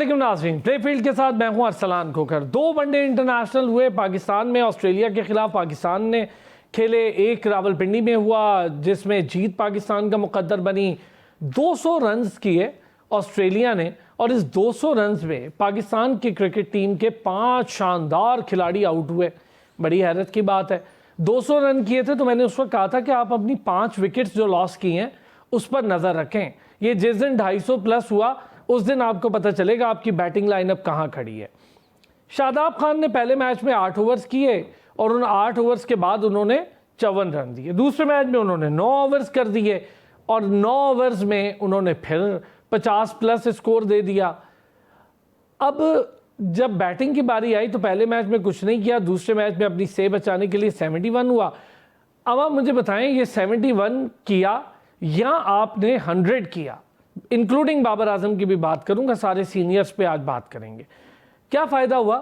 अस्सलामुअलैकुम नाज़रीन, प्लेफील्ड के साथ मैं हूं अरसलान खोखर। 2 वनडे इंटरनेशनल हुए पाकिस्तान में। ऑस्ट्रेलिया के खिलाफ पाकिस्तान ने खेले, एक रावलपिंडी में हुआ जिसमें जीत पाकिस्तान का मुकद्दर बनी। 200 रन्स किए ऑस्ट्रेलिया ने और इस 200 रन्स में पाकिस्तान की क्रिकेट टीम के 5 शानदार खिलाड़ी आउट हुए। बड़ी हैरत की बात है। 200 रन किए थे तो मैंने उस वक्त कहा था कि आप अपनी 5 विकेट्स जो लॉस की हैं उस पर नज़र रखें। ये जिस दिन 250 प्लस हुआ उस दिन आपको पता चलेगा आपकी बैटिंग लाइनअप कहाँ खड़ी है। शादाब खान ने पहले मैच में 8 ओवर्स किए और उन 8 ओवर्स के बाद उन्होंने 54 रन दिए। दूसरे मैच में उन्होंने 9 ओवर्स कर दिए और 9 ओवर्स में उन्होंने फिर 50 प्लस स्कोर दे दिया। अब जब बैटिंग की बारी आई तो पहले मैच में कुछ नहीं किया, दूसरे मैच में अपनी सेव बचाने के लिए 71 हुआ। अब आप मुझे बताएं, ये 71 किया या आपने 100 किया? इंक्लूडिंग बाबर आजम की भी बात करूंगा, सारे सीनियर्स पे आज बात करेंगे। क्या फ़ायदा हुआ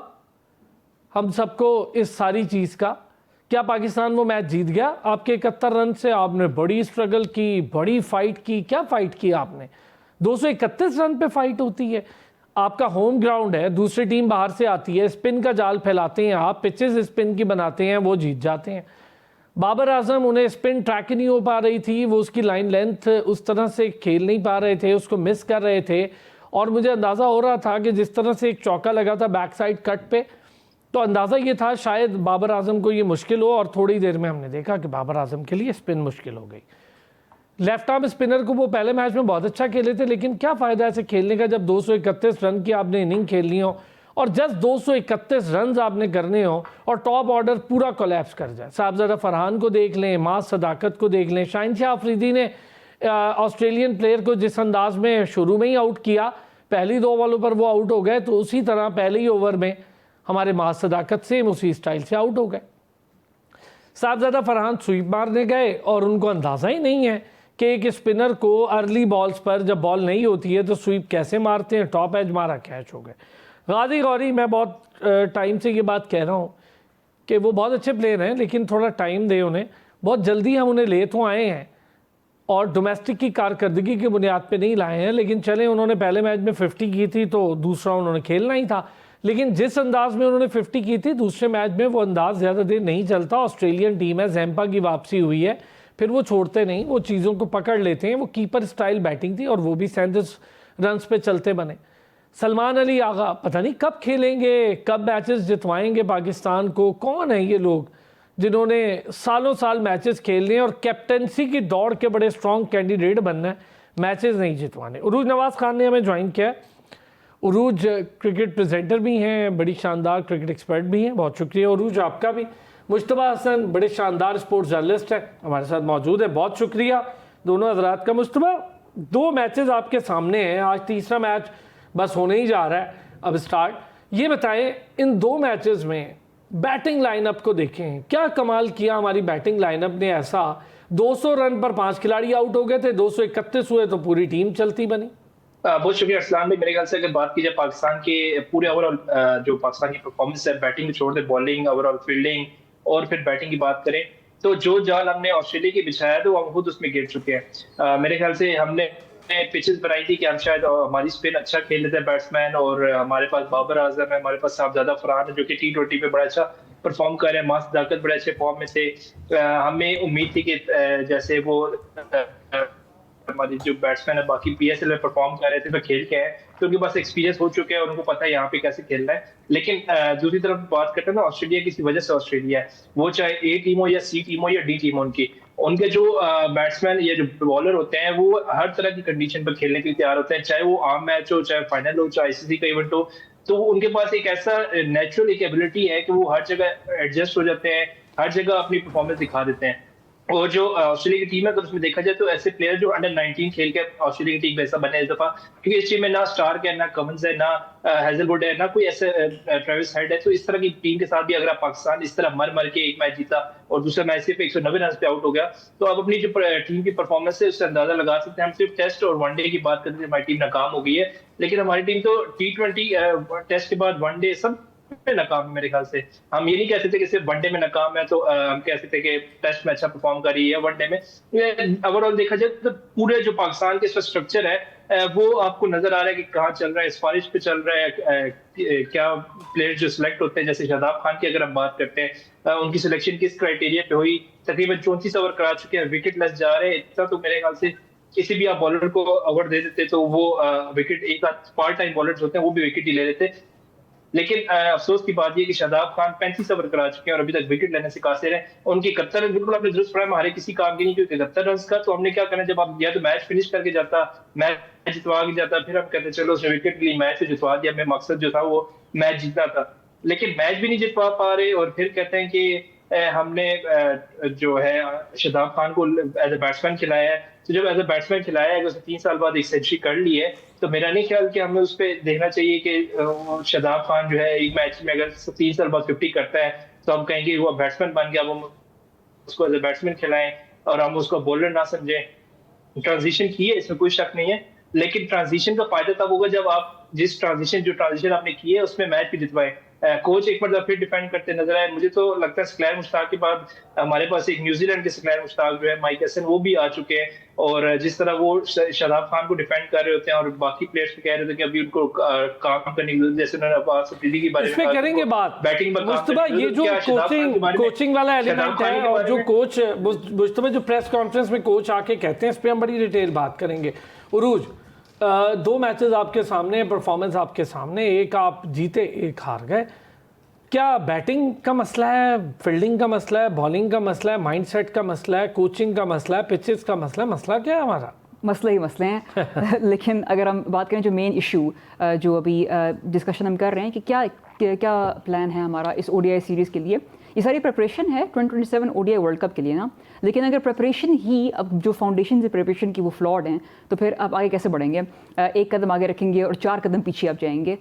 हम सबको इस सारी चीज़ का? क्या पाकिस्तान वो मैच जीत गया आपके 71 रन से? आपने बड़ी स्ट्रगल की, बड़ी फाइट की। क्या फाइट की आपने? 231 रन पे फाइट होती है। आपका होम ग्राउंड है, दूसरी टीम बाहर से आती है, स्पिन का जाल फैलाते हैं आप, पिचेस स्पिन की बनाते हैं, वो जीत जाते हैं। बाबर आजम, उन्हें स्पिन ट्रैक नहीं हो पा रही थी, वो उसकी लाइन लेंथ उस तरह से खेल नहीं पा रहे थे, उसको मिस कर रहे थे। और मुझे अंदाज़ा हो रहा था कि जिस तरह से एक चौका लगा था बैक साइड कट पे, तो अंदाज़ा ये था शायद बाबर आजम को ये मुश्किल हो। और थोड़ी देर में हमने देखा कि बाबर आजम के लिए स्पिन मुश्किल हो गई। लेफ्ट आर्म स्पिनर को वो पहले मैच में बहुत अच्छा खेले थे, लेकिन क्या फ़ायदा ऐसे खेलने का जब 231 रन की आपने इनिंग खेलनी हो और जस्ट 231 रन आपने करने हो और टॉप ऑर्डर पूरा कोलैप्स कर जाए। साहबजादा फरहान को देख लें, मास सदाकत को देख लें, शाहिनशाह अफरीदी ने ऑस्ट्रेलियन प्लेयर को जिस अंदाज में शुरू में ही आउट किया, पहली 2 बॉलों पर वो आउट हो गए, तो उसी तरह पहले ही ओवर में हमारे मास सदाकत सेम उसी स्टाइल से आउट हो गए। साहबजादा फरहान स्वीप मारने गए और उनको अंदाज़ा ही नहीं है कि एक स्पिनर को अर्ली बॉल्स पर जब बॉल नहीं होती है तो स्वीप कैसे मारते हैं। टॉप एज मारा, कैच हो गए। गाजी गौरी, मैं बहुत टाइम से ये बात कह रहा हूँ कि वो बहुत अच्छे प्लेयर हैं, लेकिन थोड़ा टाइम दे उन्हें। बहुत जल्दी हम उन्हें ले तो आए हैं और डोमेस्टिक की कारकर्दगी की बुनियाद पे नहीं लाए हैं, लेकिन चले उन्होंने पहले मैच में 50 की थी तो दूसरा उन्होंने खेलना ही था। लेकिन जिस अंदाज में उन्होंने 50 की थी, दूसरे मैच में वो अंदाज ज़्यादा देर नहीं चलता। ऑस्ट्रेलियन टीम है, जैम्पा की वापसी हुई है, फिर वो छोड़ते नहीं, वो चीज़ों को पकड़ लेते हैं। वो कीपर स्टाइल बैटिंग थी और वो भी 37 रन पे चलते बने। सलमान अली आगा पता नहीं कब खेलेंगे, कब मैचेस जितवाएंगे पाकिस्तान को। कौन है ये लोग जिन्होंने सालों साल मैचेस खेलने हैं और कैप्टनसी की दौड़ के बड़े स्ट्रॉन्ग कैंडिडेट बनना है, मैचेस नहीं जितवाने। उरूज नवाज़ खान ने हमें ज्वाइन किया। उरूज क्रिकेट प्रेजेंटर भी हैं, बड़ी शानदार क्रिकेट एक्सपर्ट भी हैं। बहुत शुक्रिया उरूज आपका भी। मुश्तबा हसन बड़े शानदार स्पोर्ट्स जर्नलिस्ट हैं, हमारे साथ मौजूद है। बहुत शुक्रिया दोनों हजरात का। मुश्तबा, 2 मैचेस आपके सामने हैं, आज तीसरा मैच बस होने ही जा रहा है अब स्टार्ट। ये बताएं, इन 2 मैचेस में बैटिंग लाइनअप को देखें, क्या कमाल किया हमारी बैटिंग लाइनअप ने ऐसा। 200 रन पर 5 खिलाड़ी आउट हो गए थे, 231 हुए तो पूरी टीम चलती बनी। बहुत शुक्रिया असलान भाई। मेरे ख्याल से अगर बात की जाए पाकिस्तान के पूरे ओवरऑल जो पाकिस्तान की परफॉर्मेंस है, बैटिंग छोड़ दे, बॉलिंग, ओवरऑल फील्डिंग और फिर बैटिंग की बात करें, तो जो जाल हमने ऑस्ट्रेलिया की बिछाया तो हम खुद उसमें गिर चुके हैं। मेरे ख्याल से हमने पिचेस बनाई थी कि हम शायद हमारी स्पिन अच्छा खेल लेते हैं बैट्समैन, और हमारे पास बाबर आजम है, हमारे पास साहबजादा फरहान है जो कि T20 पे बड़ा अच्छा परफॉर्म कर रहे हैं, मास सदाकत बड़े अच्छे फॉर्म में थे। हमें उम्मीद थी कि जैसे वो हमारे जो बैट्समैन है बाकी PSL में परफॉर्म कर रहे थे तो खेल के आए, तो उनके पास एक्सपीरियंस हो चुके हैं और उनको पता है यहाँ पे कैसे खेलना है। लेकिन दूसरी तरफ बात करते हैं ना, ऑस्ट्रेलिया किसी वजह से ऑस्ट्रेलिया है, वो चाहे A टीम हो या C टीम हो या D टीम हो, उनके जो बैट्समैन या जो बॉलर होते हैं वो हर तरह की कंडीशन पर खेलने के लिए तैयार होते हैं, चाहे वो आम मैच हो, चाहे फाइनल हो, चाहे ICC का इवेंट हो। तो उनके पास एक ऐसा नेचुरल एक एबिलिटी है कि वो हर जगह एडजस्ट हो जाते हैं, हर जगह अपनी परफॉर्मेंस दिखा देते हैं। और जो ऑस्ट्रेलिया की टीम है, अगर उसमें देखा जाए तो ऐसे प्लेयर जो अंडर 19 खेल के ऑस्ट्रेलिया की टीम में ऐसा बने इस दफा, क्योंकि इस टीम में ना स्टार्क है, ना कमिंस है, ना हेजलवुड है, ना कोई ऐसे ट्रेविस हेड है। तो इस तरह की टीम के साथ भी अगर पाकिस्तान इस तरह मर के एक मैच जीता और दूसरा मैच सिर्फ 190 रन पे आउट हो गया, तो अब अपनी जो टीम की परफॉर्मेंस है उससे अंदाजा लगा सकते हैं। हम सिर्फ टेस्ट और वनडे की बात करते थे, हमारी टीम नाकाम हो गई है, लेकिन हमारी टीम तो T20 टेस्ट के बाद वनडे सब पे नाकाम है। मेरे ख्याल से हम ये नहीं कह सकते कि सिर्फ वनडे में नाकाम है, तो हम कह सकते कि टेस्ट में अच्छा परफॉर्म कर रही है। वनडे में ओवरऑल देखा जाए तो पूरे जो पाकिस्तान के स्ट्रक्चर है वो आपको नजर आ रहा है कि कहाँ चल रहा है, सिफारिश पे चल रहा है। क्या प्लेयर जो सिलेक्ट होते हैं, जैसे शादाब खान की अगर हम बात करते हैं, उनकी सिलेक्शन किस क्राइटेरिया पे हुई, तकरीबन 34 ओवर करा चुके हैं, विकेट लेस जा रहे हैं। इतना तो मेरे ख्याल से किसी भी आप बॉलर को अवार्ड दे देते तो वो विकेट, एक पार्ट टाइम बॉलर्स होते हैं वो भी विकेट ही ले लेते। लेकिन अफसोस की बात यह कि शादाब खान 35 ओवर करा चुके हैं और अभी तक विकेट लेने से कासिर हैं। उनकी 71 रन, बिल्कुल आपने दुरुस्त फरमाया, हमारे किसी काम की नहीं, क्योंकि 71 रन का तो हमने क्या करना, जब आप या तो मैच फिनिश करके जाता, मैच जितवा के जाता, फिर हम कहते चलो उसने विकेट ली, मैच जितवा दिया, हमें मकसद जो था वो मैच जीतना था। लेकिन मैच भी नहीं जितवा पा रहे और फिर कहते हैं कि हमने जो है शादाब खान को एज ए बैट्समैन खिलाया है। तो जब एज ए बैट्समैन खिलाया है, उसने 3 साल बाद एक सेंचुरी कर ली है, तो मेरा नहीं ख्याल कि हमें उस पर देखना चाहिए कि शादाब खान जो है एक मैच में अगर 3 साल बाद 50 करता है तो हम कहेंगे वो बैट्समैन बन गया, वो उसको एज ए बैट्समैन खिलाएं और हम उसको बॉलर ना समझें। ट्रांजिशन की है, इसमें कोई शक नहीं है, लेकिन ट्रांजिशन का फायदा तब होगा जब आप जिस ट्रांजिशन आपने की है उसमें मैच भी जितवाएं। कोच एक बार फिर डिफेंड करते नजर आए। मुझे तो लगता है स्क्लैर मुश्ताक के बाद हमारे पास एक न्यूजीलैंड के स्क्लैर मुश्ताक जो है, माइक हसन, वो भी आ चुके हैं। और जिस तरह वो शादाब खान को डिफेंड कर रहे होते हैं और बाकी प्लेयर्स को कह रहे थे कि अभी उनको काम करने की, जैसे उन्होंने अब्बास अफरीदी के बारे में कहा, करेंगे बात बैटिंग में मुस्तफा, ये जो कोचिंग वाला एलिमेंट है और जो कोच मुस्तफा जो प्रेस कॉन्फ्रेंस में कोच आके कहते हैं, इस पर हम बड़ी डिटेल बात करेंगे। उरूज, 2 मैचेस आपके सामने, परफॉर्मेंस आपके सामने, एक आप जीते एक हार गए। क्या बैटिंग का मसला है, फील्डिंग का मसला है, बॉलिंग का मसला है, माइंडसेट का मसला है, कोचिंग का मसला है, पिचेस का मसला है? मसला क्या है हमारा? मसले ही मसले हैं लेकिन अगर हम बात करें जो मेन इशू जो अभी डिस्कशन हम कर रहे हैं कि क्या प्लान है हमारा इस ओडीआई सीरीज़ के लिए, ये सारी प्रिपरेशन है 2027 ओडीआई वर्ल्ड कप के लिए ना। लेकिन अगर प्रिपरेशन ही, अब जो फाउंडेशन है प्रिपरेशन की वो फ्लॉड हैं, तो फिर आप आगे कैसे बढ़ेंगे? एक कदम आगे रखेंगे और 4 कदम पीछे आप जाएंगे।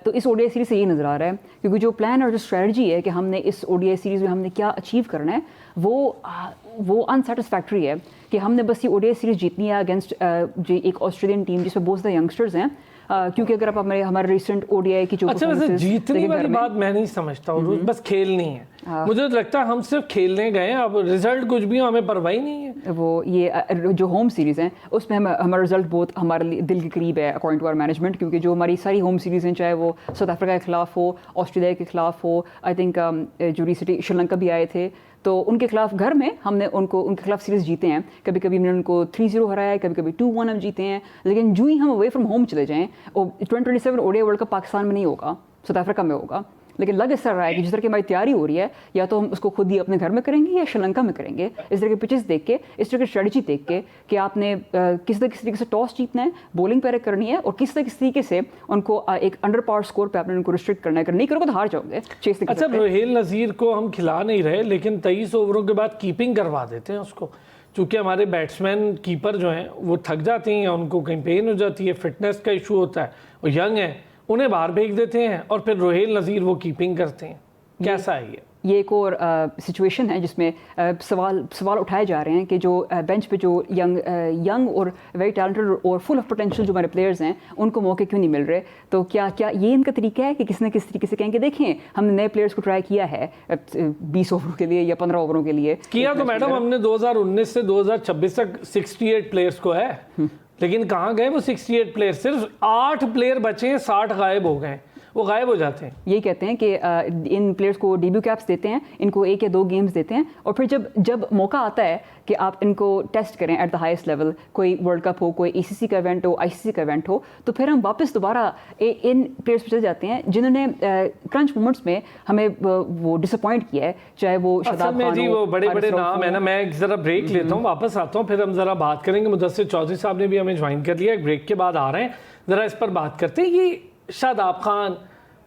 तो इस ओडीआई सीरीज़ से ये नज़र आ रहा है, क्योंकि जो प्लान और जो स्ट्रेटजी है कि हमने इस ओडीआई सीरीज़ में हमने क्या अचीव करना है, वो अनसेटिस्फैक्ट्री है कि हमने बस ये ओडीआई सीरीज़ जीतनी है अगेंस्ट जो एक ऑस्ट्रेलियन टीम जिसमें बहुत ज़्यादा यंगस्टर्स हैं। क्योंकि अगर आप हमारे रिसेंट ओडीआई की जो वैसे जीतने वाली बात मैं नहीं समझता हूँ, बस खेलनी है। मुझे तो लगता है हम सिर्फ खेलने गए हैं, अब रिजल्ट कुछ भी हो हमें परवाह ही नहीं है। वो ये जो होम सीरीज़ हैं उसमें हमारा रिजल्ट बहुत हमारे दिल के करीब है अकॉर्डिंग टू आवर मैनेजमेंट, क्योंकि जो हमारी सारी होम सीरीज़ हैं, चाहे वो साउथ अफ्रीका के खिलाफ हो, ऑस्ट्रेलिया के खिलाफ हो, आई थिंक जो रिसेंटली श्रीलंका भी आए थे, तो उनके खिलाफ घर में हमने उनके खिलाफ सीरीज़ जीते हैं। कभी कभी हमने उनको 3-0 हराया है, कभी कभी 2-1 हम जीते हैं। लेकिन जो ही हम अवे फ्रॉम होम चले जाएँ, 2027 ओडीआई वर्ल्ड कप पाकिस्तान में नहीं होगा, साउथ अफ्रीका में होगा। लेकिन लग इस तरह है कि जिस तरह की हमारी तैयारी हो रही है, या तो हम उसको खुद ही अपने घर में करेंगे या श्रीलंका में करेंगे। इस तरह के पिचेस देख के, इस तरह की स्ट्रेटजी देख के कि आपने किस तरीके से टॉस जीतना है, बॉलिंग पैर करनी है और किस तरीके से उनको एक अंडर पावर स्कोर पे आपने उनको रिस्ट्रिक्ट करना है। अगर नहीं करोगे तो हार जाओगे। अच्छा, रोहेल नज़ीर को हम खिला नहीं रहे, लेकिन 23 ओवरों के बाद कीपिंग करवा देते हैं उसको, चूँकि हमारे बैट्समैन कीपर जो हैं वो थक जाते हैं, उनको कहीं पेन हो जाती है, फिटनेस का इशू होता है, वो यंग है, उन्हें बाहर भेज देते हैं और फिर रोहेल नज़ीर वो कीपिंग करते हैं। कैसा है ये एक और सिचुएशन है जिसमें सवाल उठाए जा रहे हैं कि जो बेंच पे जो यंग और वेरी टैलेंटेड और फुल ऑफ पोटेंशियल जो हमारे प्लेयर्स हैं, उनको मौके क्यों नहीं मिल रहे? तो क्या ये इनका तरीका है कि किसी न किसी तरीके से कहेंगे देखें हमने नए प्लेयर्स को ट्राई किया है 20 ओवरों के लिए या 15 ओवरों के लिए किया, तो मैडम हमने 2019 से 2026 तक 68 प्लेयर्स को है, लेकिन कहाँ गए वो 68 प्लेयर? सिर्फ 8 प्लेयर बचे हैं, 60 गायब हो गए, वो गायब हो जाते हैं। यही कहते हैं कि इन प्लेयर्स को डेब्यू कैप्स देते हैं, इनको 1 या 2 गेम्स देते हैं और फिर जब मौका आता है कि आप इनको टेस्ट करें एट द हाईएस्ट लेवल, कोई वर्ल्ड कप हो, कोई एसीसी का इवेंट हो, आईसीसी का इवेंट हो, तो फिर हम वापस दोबारा इन प्लेयर्स पर चले जाते हैं जिन्होंने क्रंच मोमेंट्स में हमें वो डिसअपॉइंट किया है, चाहे वो शादाब खान हो, वो बड़े नाम है ना। मैं एक ज़रा ब्रेक लेता हूँ, वापस आता हूँ, फिर हम ज़रा बात करेंगे। मुदस्सिर चौधरी साहब ने भी हमें ज्वाइन कर लिया, एक ब्रेक के बाद आ रहे हैं, ज़रा इस पर बात करते हैं। ये शादाब खान,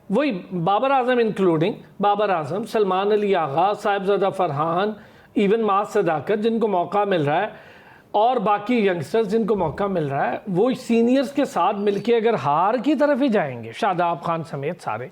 वही बाबर आजम इंक्लूडिंग बाबर आजम, सलमान अली आगा, साहिबजादा फरहान, इवन मास सदाकत जिनको मौका मिल रहा है और बाकी यंगस्टर्स जिनको मौका मिल रहा है, वो सीनियर्स के साथ मिलके अगर हार की तरफ ही जाएंगे, शादाब खान समेत सारे,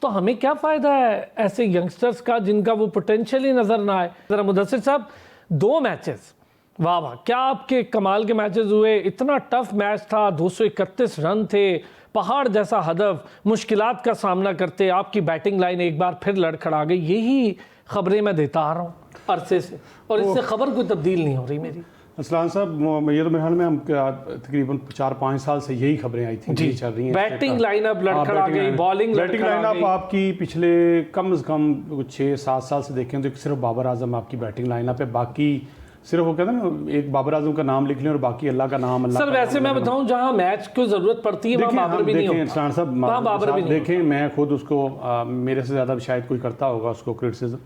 तो हमें क्या फ़ायदा है ऐसे यंगस्टर्स का जिनका वो पोटेंशियल ही नज़र ना आए? ज़रा मुदस्सिर साहब, 2 मैचेस, वाह वाह, क्या आपके कमाल के मैचेस हुए। इतना टफ मैच था, 231 रन थे, पहाड़ जैसा हदफ, मुश्किलात का सामना करते आपकी बैटिंग लाइन एक बार फिर लड़खड़ा गई। यही खबरें मैं देता आ रहा हूँ अरसे से, और इससे खबर कोई तब्दील नहीं हो रही मेरी। असलान साहब, ये तो मेरे ख्याल में हम तकरीबन 4-5 साल से यही खबरें आई थी जी चल रही हैं। बैटिंग लाइनअप लड़खड़ा गई, बॉलिंग लाइनअप आपकी पिछले कम से कम 6-7 साल से देखें तो सिर्फ बाबर आजम आपकी बैटिंग लाइनअप है, बाकी सिर्फ वो कहते हैं ना एक बाबर आजम का नाम लिख लें और बाकी अल्लाह का नाम। सर वैसे मैं बताऊं जहां मैच को जरूरत पड़ती है वहां बाबर भी नहीं होता। असलान साहब देखें, मैं खुद उसको मेरे से ज़्यादा शायद कोई करता होगा उसको क्रिटिसिज्म,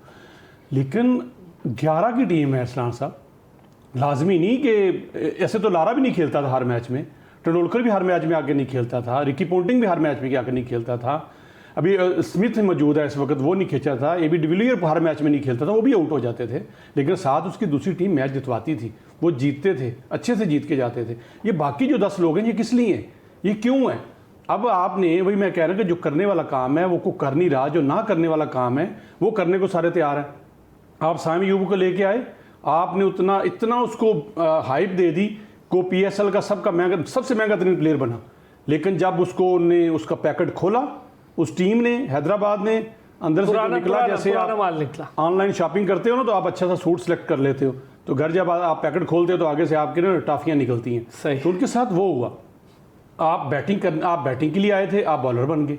लेकिन 11 की टीम है असलान साहब, लाजमी नहीं कि ऐसे तो लारा भी नहीं खेलता था हर मैच में, टेंडुलकर भी हर मैच में आगे नहीं खेलता था, रिकी पोंटिंग भी हर मैच में आगे नहीं खेलता था, अभी स्मिथ मौजूद है इस वक्त, वो नहीं खेचा था, ए बी डिविलियर हर मैच में नहीं खेलता था, वो भी आउट हो जाते थे, लेकिन साथ उसकी दूसरी टीम मैच जितवाती थी, वो जीतते थे, अच्छे से जीत के जाते थे। ये बाकी जो 10 लोग हैं ये किस लिए हैं, ये क्यों है? अब आपने वही मैं कह रहा हूँ कि जो करने वाला काम है वो को कर नहीं रहा, जो ना करने वाला काम है वो करने को सारे तैयार हैं। आप साइम अयूब को लेके आए, आपने इतना उसको हाइप दे दी को PSL का सबसे महंगा तरीन प्लेयर बना, लेकिन जब उसका पैकेट खोला उस टीम ने, हैदराबाद ने अंदर से निकला, जैसे आप ऑनलाइन शॉपिंग करते हो ना तो आप अच्छा सा सूट सेलेक्ट कर लेते हो, तो घर जब आप पैकेट खोलते हो तो आगे से आपके ना टाफियाँ निकलती हैं। तो उनके साथ वो हुआ, आप बैटिंग के लिए आए थे, आप बॉलर बन गए,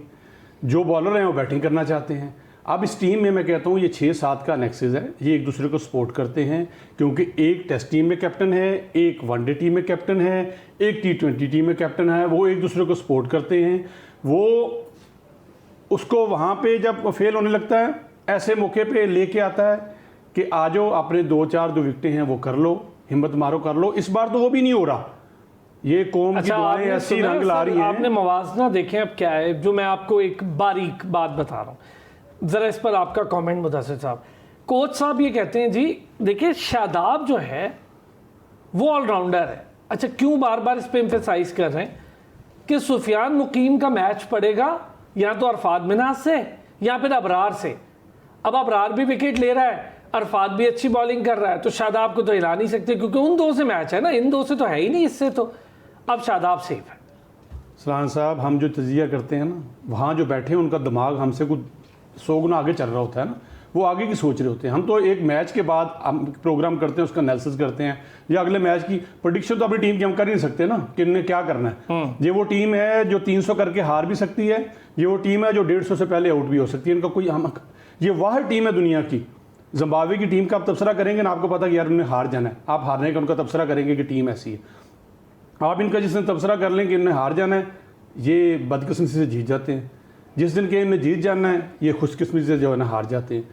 जो बॉलर हैं वो बैटिंग करना चाहते हैं। अब इस टीम में मैं कहता हूँ ये 6-7 का नेक्सस है, ये एक दूसरे को सपोर्ट करते हैं, क्योंकि एक टेस्ट टीम में कैप्टन है, एक वनडे टीम में कैप्टन है, एक T20 टीम में कैप्टन है, वो एक दूसरे को सपोर्ट करते हैं। वो उसको वहाँ पे जब फेल होने लगता है ऐसे मौके पे लेके आता है कि आ जाओ अपने 2-4 जो विकेटें हैं वो कर लो, हिम्मत मारो कर लो। इस बार तो वो भी नहीं हो रहा, ये कौम की दुआएं ऐसी रंग ला रही हैं। आपने मवाजना देखें अब क्या है, जो मैं आपको एक बारीक बात बता रहा हूँ, ज़रा इस पर आपका कमेंट मुदस्सिर साहब। कोच साहब ये कहते हैं जी देखिए शादाब जो है वो ऑलराउंडर है। अच्छा क्यों बार बार इस पर एम्फेसाइज कर रहे हैं कि सुफियान मुकीम का मैच पड़ेगा या तो अरफात मिनाज से या फिर अबरार से। अब अबरार भी विकेट ले रहा है, अरफात भी अच्छी बॉलिंग कर रहा है, तो शादाब को तो हिला नहीं सकते क्योंकि उन दो से मैच है ना, इन दो से तो है ही नहीं, इससे तो अब शादाब सेफ है। सलान साहब, हम जो तजिया करते हैं ना, वहाँ जो बैठे हैं उनका दिमाग हमसे कुछ 100 गुना आगे चल रहा होता है ना, वो आगे की सोच रहे होते हैं। हम तो एक मैच के बाद हम प्रोग्राम करते हैं, उसका एनालिसिस करते हैं, या अगले मैच की प्रेडिक्शन तो अपनी टीम की हम कर ही नहीं सकते ना कि इन्हें क्या करना है। ये वो टीम है जो 300 करके हार भी सकती है, ये वो टीम है जो 150 से पहले आउट भी हो सकती है। इनका कोई ये वाह टीम है दुनिया की। जिम्बाब्वे की टीम का आप तबसरा करेंगे ना, आपको पता कि यार उन्हें हार जाना है, आप हारने का उनका तबसरा करेंगे कि टीम ऐसी है। आप इनका जिस दिन तबसरा कर लें कि इन्हें हार जाना है, ये बदकिस्मती से जीत जाते हैं। जिस दिन के इन्हें जीत जाना है, ये खुशकिस्मती से जो है ना हार जाते हैं।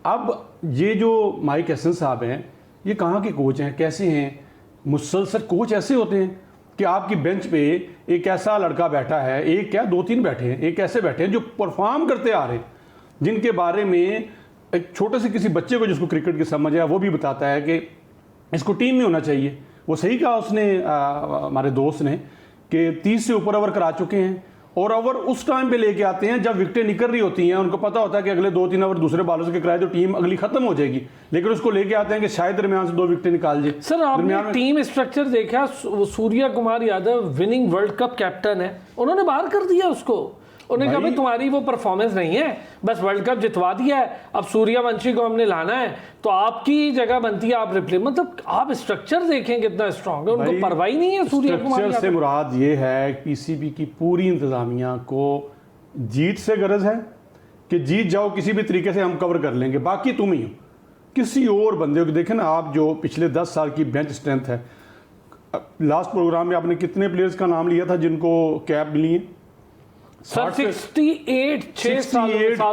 अब ये जो माइक एसन साहब हैं, ये कहाँ के कोच हैं, कैसे हैं? मुसलसल कोच ऐसे होते हैं कि आपकी बेंच पे एक ऐसा लड़का बैठा है, एक क्या 2-3 बैठे हैं, एक ऐसे बैठे हैं जो परफॉर्म करते आ रहे हैं, जिनके बारे में एक छोटे से किसी बच्चे को जिसको क्रिकेट की समझ है वो भी बताता है कि इसको टीम में होना चाहिए। वो सही कहा उसने, हमारे दोस्त ने, कि 30 से ऊपर ओवर करा चुके हैं, और ओवर उस टाइम पे लेके आते हैं जब विकेटें निकल रही होती हैं। उनको पता होता है कि अगले 2-3 ओवर दूसरे बॉलर्स के कराए तो टीम अगली खत्म हो जाएगी, लेकिन उसको लेके आते हैं कि शायद दरमियान से 2 विकेटें निकाल जाए। सर आपने टीम स्ट्रक्चर देखा, Surya Kumar Yadav winning world cup captain है, उन्होंने बाहर कर दिया उसको। उन्होंने कहा भाई तुम्हारी वो परफॉर्मेंस नहीं है, बस वर्ल्ड कप जितवा दिया है, अब सूर्यवंशी को हमने लाना है तो आपकी जगह बनती है, आप रिप्ले, मतलब आप स्ट्रक्चर देखें कितना स्ट्रांग है, उनको परवाह ही नहीं है सूर्या कुमार से मुराद ये है पीसीबी की पूरी इंतजामिया को जीत से गरज है कि जीत जाओ, किसी भी तरीके से हम कवर कर लेंगे, बाकी तुम ही हो, किसी और बंदे को देखें ना। आप जो पिछले 10 साल की बेंच स्ट्रेंथ है, लास्ट प्रोग्राम में आपने कितने प्लेयर्स का नाम लिया था जिनको कैप मिली है? 68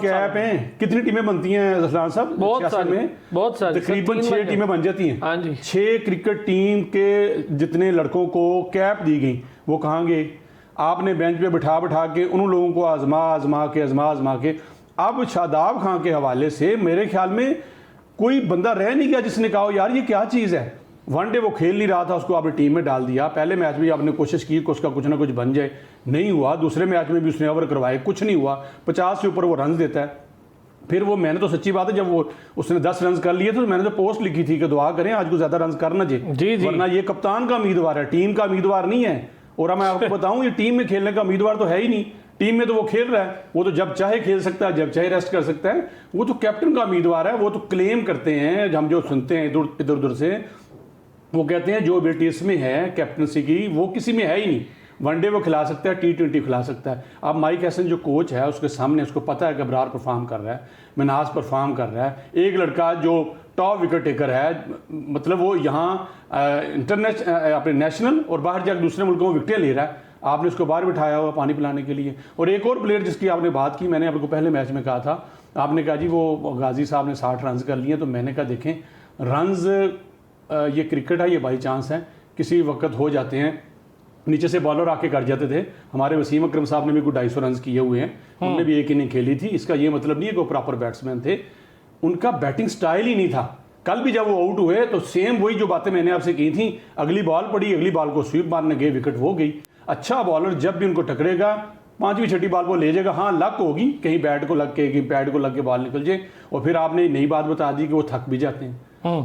कैप हैं। कितनी टीमें बनती हैं असलान साहब? बहुत सारी तकरीबन 6 टीमें बन जाती हैं। हाँ जी। 6 क्रिकेट टीम के जितने लड़कों को कैप दी गई वो कहाँ गए? आपने बेंच पे बिठा के उन लोगों को आजमा के अब शादाब खां के हवाले से मेरे ख्याल में कोई बंदा रह नहीं गया जिसने कहा यार ये क्या चीज़ है। वनडे वो खेल नहीं रहा था, उसको आपने टीम में डाल दिया। पहले मैच में आपने कोशिश की कि उसका कुछ ना कुछ बन जाए, नहीं हुआ। दूसरे मैच में भी उसने ओवर करवाए, कुछ नहीं हुआ। 50 से ऊपर वो रन देता है। फिर वो, मैंने तो सच्ची बात है, जब वो उसने 10 रन कर लिए तो मैंने तो पोस्ट लिखी थी कि दुआ करें आज को ज़्यादा रन करना जी, वरना ये कप्तान का उम्मीदवार है, टीम का उम्मीदवार नहीं है। और मैं आपको बताऊं ये टीम में खेलने का उम्मीदवार तो है ही नहीं। टीम में तो वो खेल रहा है, वो तो जब चाहे खेल सकता है, जब चाहे रेस्ट कर सकता है। वो तो कैप्टन का उम्मीदवार है। वो तो क्लेम करते हैं, हम जो सुनते हैं इधर उधर से वो कहते हैं जो एबिलिटी इसमें है कैप्टनसी की वो किसी में है ही नहीं। वनडे वो खिला सकता है, T20 खिला सकता है। अब माइक हैसन जो कोच है उसके सामने उसको पता है कि अबरार परफॉर्म कर रहा है, मिन्हाज परफॉर्म कर रहा है, एक लड़का जो टॉप विकेट टेकर है, मतलब वो यहाँ इंटरनेशनल अपने नेशनल और बाहर जाकर दूसरे मुल्कों में विकेटें ले रहा है, आपने उसको बाहर बिठाया हुआ पानी पिलाने के लिए। और एक और प्लेयर जिसकी आपने बात की, मैंने आपको पहले मैच में कहा था, आपने कहा जी वो गाजी साहब ने 60 रन कर लिए, तो मैंने कहा देखें रन्स ये क्रिकेट है, ये बाई चांस है, किसी वक्त हो जाते हैं। नीचे से बॉलर आके कर जाते थे, हमारे वसीम अकरम साहब ने भी कुछ 250 रन किए हुए हैं, उन्होंने भी एक इनिंग खेली थी। इसका ये मतलब नहीं है कि वो प्रॉपर बैट्समैन थे, उनका बैटिंग स्टाइल ही नहीं था। कल भी जब वो आउट हुए तो सेम वही जो बातें मैंने आपसे की थी, अगली बॉल पड़ी, अगली बॉल को स्वीप मारने गए, विकेट हो गई। अच्छा बॉलर जब भी उनको टकरेगा 5वीं 6ठी बॉल वो ले जाएगा, हाँ लक होगी कहीं बैट को लग के, कहीं पैड को लग के बॉल निकल जाए। और फिर आपने नई बात बता दी कि वो थक भी जाते हैं।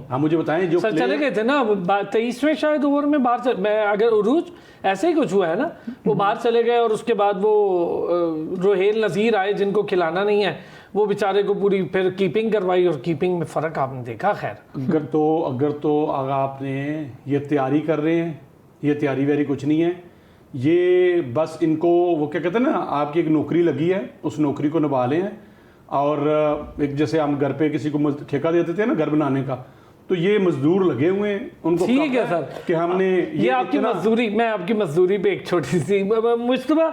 हाँ मुझे बताएं जो सर चले गए थे ना 23वें शायद ओवर में बाहर मैं अगर उरूज ऐसे ही कुछ हुआ है ना, वो बाहर चले गए और उसके बाद वो रोहेल नज़ीर आए जिनको खिलाना नहीं है, वो बेचारे को पूरी फिर कीपिंग करवाई और कीपिंग में फ़र्क आपने देखा। खैर अगर आपने ये तैयारी कर रहे हैं, ये तैयारी वेरी कुछ नहीं है, ये बस इनको वो क्या कहते हैं ना, आपकी एक नौकरी लगी है, उस नौकरी को निभा लें। और एक जैसे हम घर पे किसी को ठेका देते थे ना घर बनाने का, तो ये मजदूर लगे हुए हैं, उनको ठीक है सर कि हमने ये आपकी मजदूरी, मैं आपकी मजदूरी पे एक छोटी सी मुश्तबा,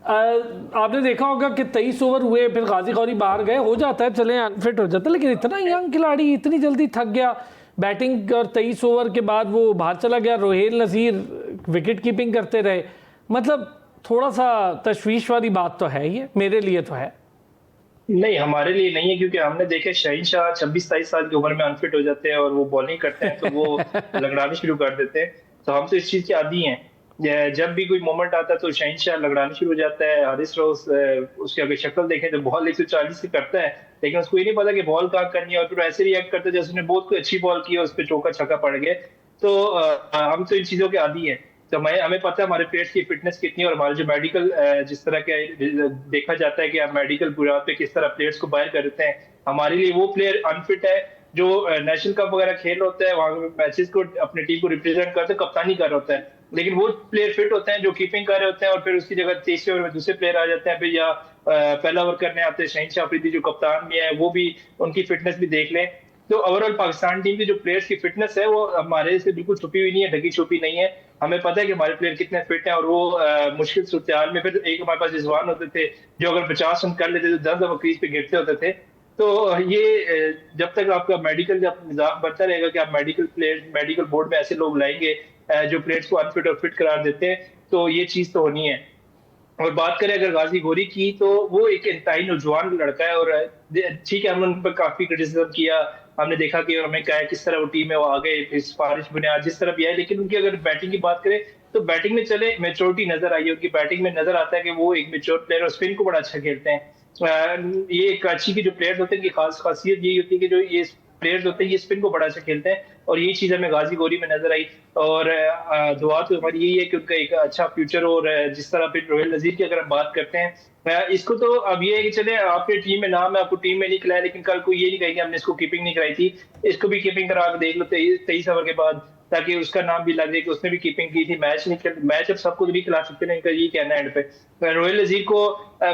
आपने देखा होगा कि 23 ओवर हुए, फिर गाजी गौरी बाहर गए, हो जाता है, चले अनफिट हो जाता है, लेकिन इतना यंग खिलाड़ी इतनी जल्दी थक गया बैटिंग, और 23 ओवर के बाद वो बाहर चला गया। रोहेल नज़ीर विकेट कीपिंग करते रहे, मतलब थोड़ा सा तशवीश वाली बात तो है, ये मेरे लिए तो है। नहीं, हमारे लिए नहीं है, क्योंकि हमने देखे शहीन शाह 26-27 साल की उम्र में अनफिट हो जाते हैं और वो बॉलिंग करते हैं तो वो लगड़ाने शुरू कर देते हैं। तो हम तो इस चीज के आदी हैं, जब भी कोई मोमेंट आता है तो शहीन शाह लगड़ाने शुरू हो जाता है। हारिस रोज उसकी अगर शक्ल देखें तो बॉल 140 से करता है, लेकिन उसको ये नहीं पता कि बॉल कहाँ करनी है, और फिर ऐसे रिएक्ट करता है जैसे उसने बहुत कोई अच्छी बॉल की है, उस पर चौका छक्का पड़ गया। तो हम तो इन चीजों के आदी हैं। तो हमें पता है हमारे प्लेयर्स की फिटनेस कितनी है, और हमारे जो मेडिकल जिस तरह के देखा जाता है कि आप मेडिकल बुनियाद पे किस तरह प्लेयर्स को बाहर कर देते हैं। हमारे लिए वो प्लेयर अनफिट है जो नेशनल कप वगैरह खेल होता है, वहां मैचेस को अपनी टीम को रिप्रेजेंट करते, कप्तानी कर रहा होता है, लेकिन वो प्लेयर फिट होते हैं जो कीपिंग कर रहे होते हैं, और फिर उसकी जगह 23वें ओवर में दूसरे प्लेयर आ जाते हैं, फिर या पहला ओवर करने आते हैं। शहीन शाह अफरीदी जो कप्तान भी है, वो भी उनकी फिटनेस भी देख लें। तो ओवरऑल पाकिस्तान टीम की जो प्लेयर्स की फिटनेस है वो हमारे से बिल्कुल छुपी हुई नहीं है, ढकी छुपी नहीं है। हमें पता है कि हमारे प्लेयर कितने फिट हैं, और वो मुश्किल सूरत में फिर एक हमारे पास रिजवान होते थे जो अगर 50 रन कर लेते तो 10 दफा क्रीज पे गिरते होते थे। तो ये जब तक आपका मेडिकल जब निजाम बढ़ता रहेगा कि आप मेडिकल बोर्ड में ऐसे लोग लाएंगे जो प्लेयर्स को अनफिट और फिट करार देते हैं, तो ये चीज तो होनी है। और बात करें अगर गाजी गौरी की, तो वो एक इंतहाई नौजवान लड़का है, और ठीक है हमने उन पर काफी क्रिटिसिज्म किया, हमने देखा कि हमें क्या है किस तरह वो टीम में वो आ गए, सिफारिश बुनियाद जिस तरह भी है, लेकिन उनकी अगर बैटिंग की बात करें तो बैटिंग में चले मेच्योरिटी नजर आई है उनकी बैटिंग में, नजर आता है कि वो एक मेच्योर प्लेयर और स्पिन को बड़ा अच्छा खेलते हैं। ये कराची के जो प्लेयर्स होते हैं, इनकी खास खासियत यही होती है कि जो ये प्लेयर्स होते हैं ये स्पिन को बड़ा अच्छा खेलते हैं, और ये चीज हमें गाजी गौरी में नजर आई। और दुआ तो हमारी यही है कि उनका एक अच्छा फ्यूचर हो। और जिस तरह फिर रोहेल नज़ीर की अगर हम बात करते हैं, इसको तो अब ये है कि चले आपके टीम में नाम है, आपको टीम में नहीं खिलाया, लेकिन कल को ये नहीं कहेंगे हमने इसको कीपिंग नहीं कराई थी, इसको भी कीपिंग करा के देख लो 23 ओवर के बाद, ताकि उसका नाम भी लग जाए कि उसने भी कीपिंग की थी। मैच अब सबको नहीं खिला सकते ना, इनका ये कहना है एंड पे। रोहेल नज़ीर को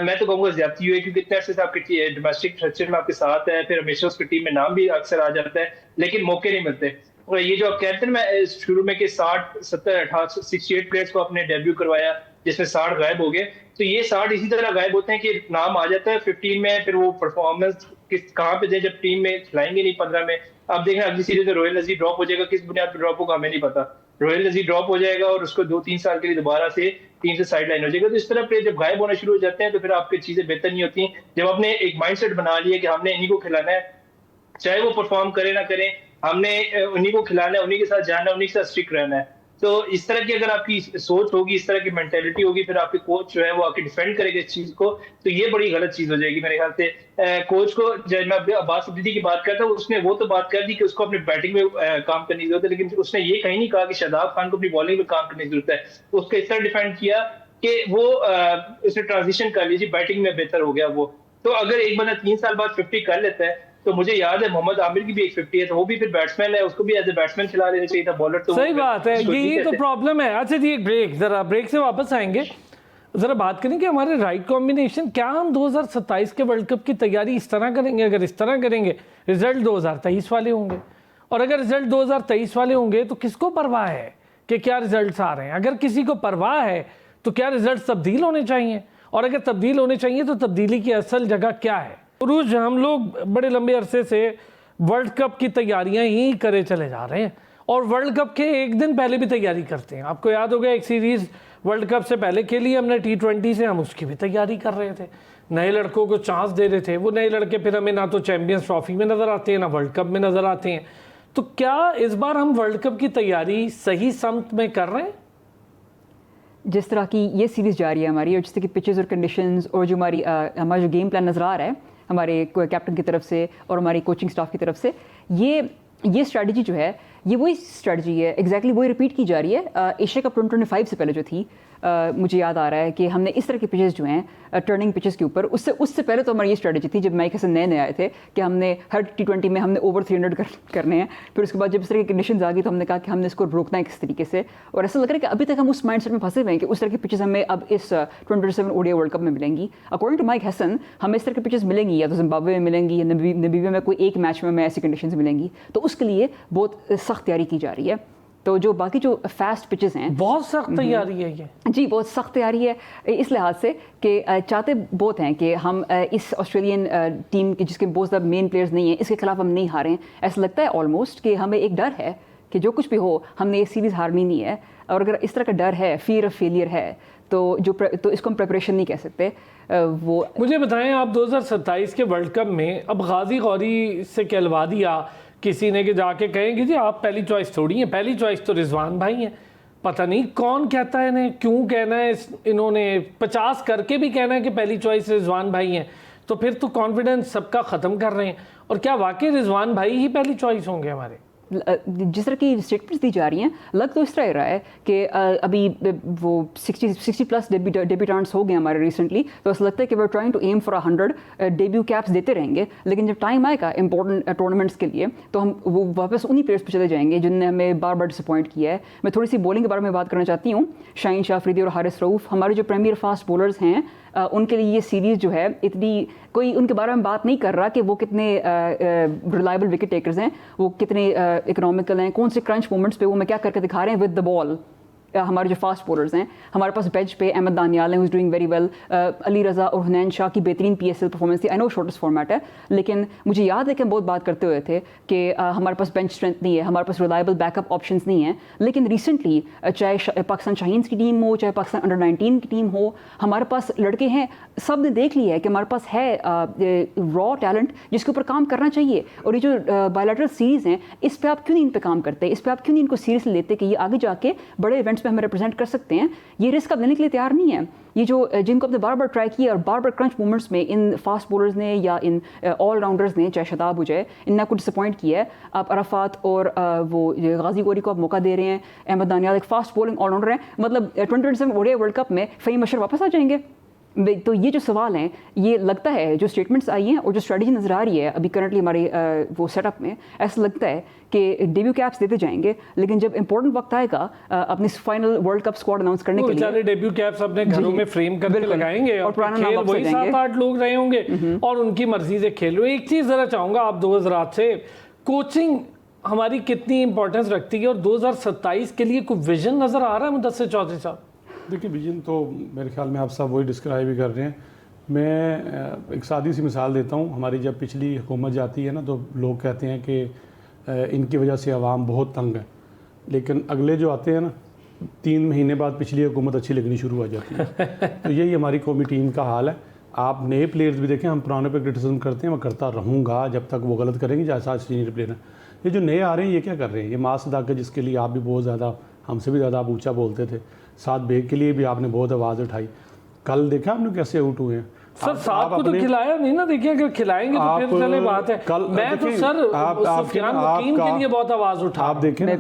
मैं तो कहूँगा ज्यादती हुई, क्योंकि इतने अर्से से आपके डोमेस्टिक स्ट्रक्चर में आपके साथ है, फिर हमेशा उसकी टीम में नाम भी अक्सर आ जाता है, लेकिन मौके नहीं मिलते। और ये जो आप कहते हैं मैं शुरू में कि 60, 70, 68, 68 प्लेयर्स को अपने डेब्यू करवाया जिसमें 60 गायब हो गए, तो ये 60 इसी तरह गायब होते हैं कि नाम आ जाता है 15 में, फिर वो परफॉर्मेंस कहाँ पे दे जब टीम में खिलाएंगे नहीं 15 में। अब देखें अगली सीरीज में रोहेल नज़ीर ड्रॉप हो जाएगा, किस बुनियाद पर ड्रॉप होगा हमें नहीं पता। रोहेल नज़ीर ड्रॉप हो जाएगा और उसको 2-3 साल के लिए दोबारा से टीम से साइड लाइन हो जाएगा। तो इस तरह प्लेयर जब गायब होना शुरू हो जाते हैं तो फिर आपकी चीजें बेहतर नहीं होती। जब आपने एक माइंडसेट बना लिया कि हमने इन्हीं को खिलाना है, चाहे वो परफॉर्म करे ना करें, हमने उन्हीं को खिलाना है, उन्हीं के साथ जाना है, उन्हीं के साथ स्टिक रहना है। तो इस तरह की अगर आपकी सोच होगी, इस तरह की मेंटेलिटी होगी, फिर आपके कोच जो है वो आके डिफेंड करेगा इस चीज को, तो ये बड़ी गलत चीज हो जाएगी मेरे ख्याल से। कोच को जब मैं अब्बास अफरीदी की बात करता हूँ, उसने वो तो बात कर दी कि उसको अपनी बैटिंग में काम करने की जरूरत है, लेकिन उसने ये कहीं नहीं कहा कि शादाब खान को अपनी बॉलिंग में काम करने की जरूरत है। उसको इस तरह डिफेंड किया कि वो उसने ट्रांजिशन कर लीजिए, बैटिंग में बेहतर हो गया वो। तो अगर एक बंदा 3 साल बाद 50 कर लेता है तो मुझे याद है मोहम्मद आमिर की भी एक 50 है, तो वो भी फिर बैट्समैन है, उसको भी एज ए बैट्समैन खिला लेना चाहिए था, बॉलर तो सही बात है, यही तो प्रॉब्लम है। अच्छा जी, एक ब्रेक, जरा ब्रेक से वापस आएंगे, जरा बात करें कि हमारे राइट कॉम्बिनेशन, क्या हम 2027 के वर्ल्ड कप की तैयारी इस तरह करेंगे? अगर इस तरह करेंगे रिजल्ट 2023 वाले होंगे, और अगर रिजल्ट 2023 वाले होंगे तो किसको परवाह है कि क्या रिजल्ट्स आ रहे हैं? अगर किसी को परवाह है तो क्या रिजल्ट तब्दील होने चाहिए, और अगर तब्दील होने चाहिए तो तब्दीली की असल जगह क्या है? उरूज, हम लोग बड़े लंबे अरसे से वर्ल्ड कप की तैयारियां ही करे चले जा रहे हैं, और वर्ल्ड कप के एक दिन पहले भी तैयारी करते हैं। आपको याद होगा एक सीरीज वर्ल्ड कप से पहले खेली हमने T20 से, हम उसकी भी तैयारी कर रहे थे, नए लड़कों को चांस दे रहे थे। वो नए लड़के फिर हमें ना तो चैंपियंस ट्रॉफी में नजर आते हैं, ना वर्ल्ड कप में नजर आते हैं। तो क्या इस बार हम वर्ल्ड कप की तैयारी सही समत में कर रहे हैं? जिस तरह की ये सीरीज़ जा रही है हमारी, और जिस तरह की पिचेस और कंडीशंस, और जो हमारा जो गेम प्लान नज़र आ रहा है हमारे कैप्टन की तरफ से और हमारी कोचिंग स्टाफ की तरफ से, ये स्ट्रैटेजी जो है, ये वही स्ट्रैटेजी है, एग्जैक्टली वही रिपीट की जा रही है एशिया कप 2025 से पहले जो थी। मुझे याद आ रहा है कि हमने इस तरह के पिचेस जो हैं टर्निंग पिचेस के ऊपर, उससे पहले तो हमारी ये स्ट्रैटेजी थी जब माइक हसन नए आए थे कि हमने हर T20 में हमने ओवर 300 करने हैं। फिर उसके बाद जब इस तरह की कंडीशंस आ गई तो हमने कहा कि हमने इसको रोकना है किस तरीके से, और ऐसा लग रहा है कि अभी तक हम उस माइंडसेट में फंसे हुए हैं कि उस तरह की पिचेस हमें अब इस 2027 ओडीआई वर्ल्ड कप में मिलेंगी। अकॉर्डिंग टू माइक हसन हमें इस तरह की पिचेस मिलेंगी, या तो जिम्बाब्वे में मिलेंगी, या नमीबिया में कोई एक मैच में हमें ऐसी कंडीशन मिलेंगी, तो उसके लिए बहुत सख्त तैयारी की जा रही है। तो जो बाकी जो फास्ट पिचेस हैं, बहुत सख्त तैयारी है ये जी, बहुत सख्त तैयारी है इस लिहाज से कि चाहते बहुत हैं कि हम इस ऑस्ट्रेलियन टीम के जिसके बहुत ज़्यादा मेन प्लेयर्स नहीं हैं, इसके खिलाफ हम नहीं हारें। ऐसा लगता है ऑलमोस्ट कि हमें एक डर है कि जो कुछ भी हो हमने ये सीरीज़ हारनी नहीं है, और अगर इस तरह का डर है, फियर ऑफ फेलियर है, तो इसको हम प्रिपरेशन नहीं कह सकते। वो मुझे बताएं, आप 2027 के वर्ल्ड कप में अब गाजी गौरी से कहलवा दिया किसी ने कि जाके कहेंगे जी आप पहली चॉइस थोड़ी है, पहली चॉइस तो रिजवान भाई हैं। पता नहीं कौन कहता है इन्हें, क्यों कहना है इन्होंने 50 करके भी कहना है कि पहली चॉइस रिजवान भाई हैं, तो फिर तो कॉन्फिडेंस सबका ख़त्म कर रहे हैं। और क्या वाकई रिजवान भाई ही पहली चॉइस होंगे हमारे? जिस तरह की स्टेटमेंट्स दी जा रही हैं, लग तो इस तरह रहा है कि अभी वो 60 प्लस डेब्यूटेंट्स हो गए हमारे रिसेंटली, तो ऐसा लगता है कि we are trying to aim for 100 debut caps देते रहेंगे। लेकिन जब टाइम आएगा इंपॉर्टेंट टूर्नामेंट्स के लिए तो हम वो वापस उन्हीं प्लेयर्स पर चले जाएंगे जिनने हमें बार बार डिसअपॉइंट किया है। मैं थोड़ी सी बॉलिंग के बारे में बात करना चाहती हूँ। शाहीन शाह अफरीदी और हारिस रऊफ हमारे जो प्रीमियर फास्ट बॉलर्स हैं, उनके लिए ये सीरीज़ जो है इतनी, कोई उनके बारे में बात नहीं कर रहा कि वो कितने रिलायबल विकेट टेकर्स हैं, वो कितने इकोनॉमिकल हैं, कौन से क्रंच मोमेंट्स पे वो मैं क्या करके दिखा रहे हैं विद द बॉल। हमारे जो फास्ट बॉलर्स हैं, हमारे पास बेंच पे अहमद दानियाल हैं, who is doing very well, Ali Raza और हुनैन शाह की बेहतरीन PSL परफॉर्मेंस थी। आई नो शॉर्टेस्ट फॉर्मेट है, लेकिन मुझे याद है कि हम बहुत बात करते हुए थे कि हमारे पास बेंच स्ट्रेंथ नहीं है, हमारे पास रिलायबल बैकअप ऑप्शंस नहीं है। लेकिन रिसेंटली चाहे पाकिस्तान शाहीन्स की टीम हो, चाहे पाकिस्तान अंडर 19 की टीम हो, हमारे पास लड़के हैं, सब ने देख लिया है कि हमारे पास है रॉ टैलेंट जिसके ऊपर काम करना चाहिए। और ये जो बायलैटरल सीरीज़ हैं, इस पर आप क्यों नहीं इन पर काम करते, इस पर आप क्यों नहीं इनको सीरियसली लेते कि ये आगे जाके बड़े इवेंट्स में हमें रिप्रेजेंट कर सकते हैं। ये रिस्क आप लेने के लिए तैयार नहीं है। ये जो जिनको आपने बार बार ट्राई किया और बार बार क्रंच मोमेंट्स में इन फास्ट बॉलर्स ने या इन ऑलराउंडर्स ने, चाहे शताब हो जाए, इनने आपको डिसअपॉइंट किया है। आप अरफात और वो गाजी गौरी को आप मौका दे रहे हैं, अहमद दानियाल एक फास्ट बॉलिंग ऑलराउंडर है, मतलब 2027 ओडीआई वर्ल्ड कप में फ़हीम अशरफ वापस आ जाएंगे। तो ये जो सवाल हैं, ये लगता है जो स्टेटमेंट्स आई हैं और जो स्ट्रेटजी नज़र आ रही है अभी करंटली हमारे वो सेटअप में, ऐसा लगता है कि डेब्यू कैप्स देते जाएंगे, लेकिन जब इंपॉर्टेंट वक्त आएगा अपनी final world cup squad announce करने के लिए, डेब्यू कैप्स अपने घरों में फ्रेम करके लगाएंगे और खेल वही 7-8 लोग रहे होंगे और उनकी मर्जी से खेल। एक चीज़ ज़रा चाहूँगा आप 2 हज़रात से, कोचिंग हमारी कितनी इंपॉर्टेंस रखती है और 2027 के लिए कोई विजन नज़र आ रहा है मुदस्सिर चौधरी साहब? देखिए, विजन तो मेरे ख्याल में आप सब वही डिस्क्राइब ही कर रहे हैं। मैं एक सादी सी मिसाल देता हूँ। हमारी जब पिछली हुकूमत जाती है ना, तो लोग कहते हैं कि इनकी वजह से आवाम बहुत तंग है, लेकिन अगले जो आते हैं ना, 3 महीने बाद पिछली हुकूमत अच्छी लगनी शुरू हो जाती है। तो यही हमारी कौमी टीम का हाल है। आप नए प्लेयर्स भी देखें, हम पुराने पे क्रिटिसिज्म करते हैं, मैं करता रहूँगा जब तक वो गलत करेंगे, जैसा सीनियर प्लेयर हैं। ये जो नए आ रहे हैं, ये क्या कर रहे हैं? ये मास सदाकत, जिसके लिए आप भी बहुत ज़्यादा, हमसे भी ज़्यादा आप ऊँचा बोलते थे, सात बेग के लिए भी आपने बहुत आवाज़ उठाई। कल देखा आपने कैसे आउट हुए हैं सर? साथ को तो खिलाया नहीं ना। देखिए, अगर खिलाएंगे तो फिर चले बात है। मैं तो सर सुफियान वकीम के लिए बहुत आवाज़ उठा। आप देखें ना,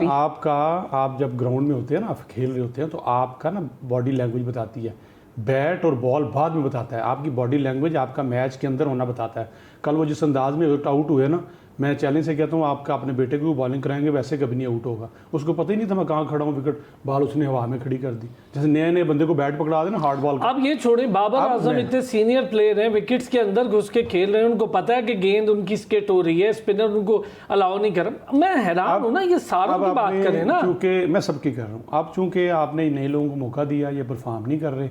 आप जब ग्राउंड में होते हैं ना, आप खेल रहे होते हैं, तो आपका ना बॉडी लैंग्वेज बताती है। बैट और बॉल बाद में बताता है, आपकी बॉडी लैंग्वेज आपका मैच के अंदर होना बताता है। कल वो जिस अंदाज में आउट हुए ना, मैं चैलेंज से कहता हूँ आपका अपने बेटे को बॉलिंग कराएंगे वैसे कभी नहीं आउट होगा। उसको पता ही नहीं था मैं कहाँ खड़ा हूँ, विकेट बॉल उसने हवा में खड़ी कर दी। जैसे नए नए बंदे को बैट पकड़ा दे ना हार्ड बॉल का। अब ये छोड़े, बाबर अब आजम मैं- इतने सीनियर प्लेयर हैं, विकेट्स के अंदर घुस के खेल रहे हैं, उनको पता है कि गेंद उनकी स्किट हो रही है, स्पिनर उनको अलाउ नहीं कर रहा। मैं हैरान हूँ ना, ये सारों की बात करें ना, क्योंकि मैं सबकी कर रहा हूँ। अब चूंकि आपने नए लोगों को मौका दिया, ये परफॉर्म नहीं कर रहे,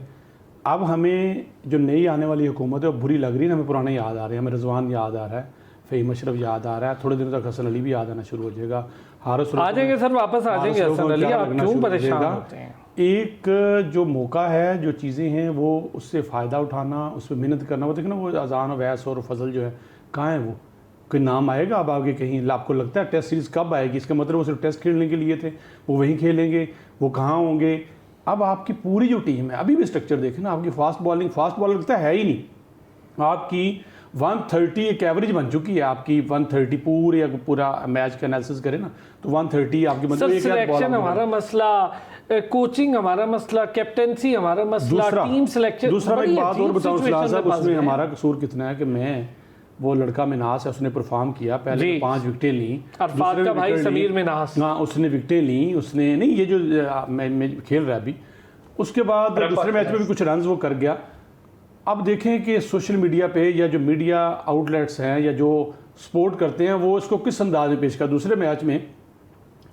अब हमें जो नई आने वाली हुकूमत है वो बुरी लग रही है, हमें पुराने याद आ रहे हैं, हमें रिजवान याद आ रहा है, फ़हीम अशरफ याद आ रहा है, थोड़े दिनों तक हसन अली भी याद आना शुरू हो जाएगा, हारिस आ जाएंगे सर, वापस आ जाएंगे हसन अली, आप क्यों परेशान होते हैं? एक जो मौका है, जो चीज़ें हैं वो उससे फ़ायदा उठाना, उस पर मेहनत करना। वो देखना वो अजान अवैस और फजल जो है कहाँ है, वो कोई नाम आएगा अब आगे कहीं? आपको लगता है टेस्ट सीरीज़ कब आएगी? इसका मतलब वो सिर्फ टेस्ट खेलने के लिए थे, वो वहीं खेलेंगे, वो कहाँ होंगे? अब आपकी पूरी जो टीम है, अभी भी स्ट्रक्चर देखें ना, आपकी फास्ट बॉलर लगता है ही नहीं। आपकी 130 एक एवरेज बन चुकी है आपकी, 130 पूरा मैच का एनालिसिस करें ना तो 130 आपकी मतलब सर सिलेक्शन हमारा मसला, कोचिंग हमारा मसला, कैप्टेंसी हमारा मसला, टीम सिलेक्शन। दूसरा एक बात और बताऊं फिलहाल साहब, उसमें हमारा कसूर कितना है कि मैं वो लड़का मिनास है, उसने परफॉर्म किया, पहले 5 विकेटें ली, अरफात का भाई समीर मिनास, हाँ उसने विकेटें ली, उसने नहीं ये जो मैं खेल रहा है अभी, उसके बाद दूसरे मैच में भी कुछ रन्स वो कर गया। अब देखें कि सोशल मीडिया पे या जो मीडिया आउटलेट्स हैं या जो सपोर्ट करते हैं वो इसको किस अंदाज में पेश कर, दूसरे मैच में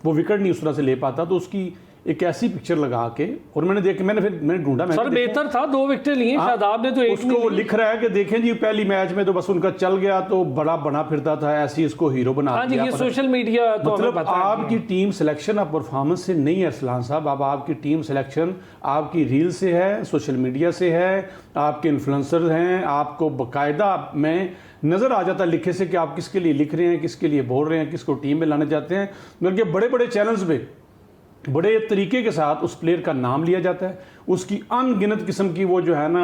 वो विकेट नहीं उस तरह से ले पाता, तो उसकी एक ऐसी पिक्चर लगा के, और मैंने ढूंढा, सर बेहतर था, 2 विकेटें लिए, शादाब ने तो एक उसको वो लिख रहा है कि देखें जी पहली मैच में तो बस उनका चल गया तो बड़ा बना फिरता था, ऐसे इसको हीरो बना दिया। हाँ जी, ये सोशल मीडिया तो मतलब आपकी टीम सिलेक्शन अब परफॉर्मेंस से नहीं है अरसलान साहब, अब आपकी टीम सिलेक्शन आपकी रील से है, सोशल मीडिया से है, आपके इन्फ्लुएंसर हैं, आपको बाकायदा में नज़र आ जाता है लिखे से कि आप किसके लिए लिख रहे हैं, किसके लिए बोल रहे हैं, किसको टीम में लाना चाहते हैं। बल्कि बड़े बड़े चैनल्स पे बड़े तरीके के साथ उस प्लेयर का नाम लिया जाता है, उसकी अनगिनत किस्म की वो जो है ना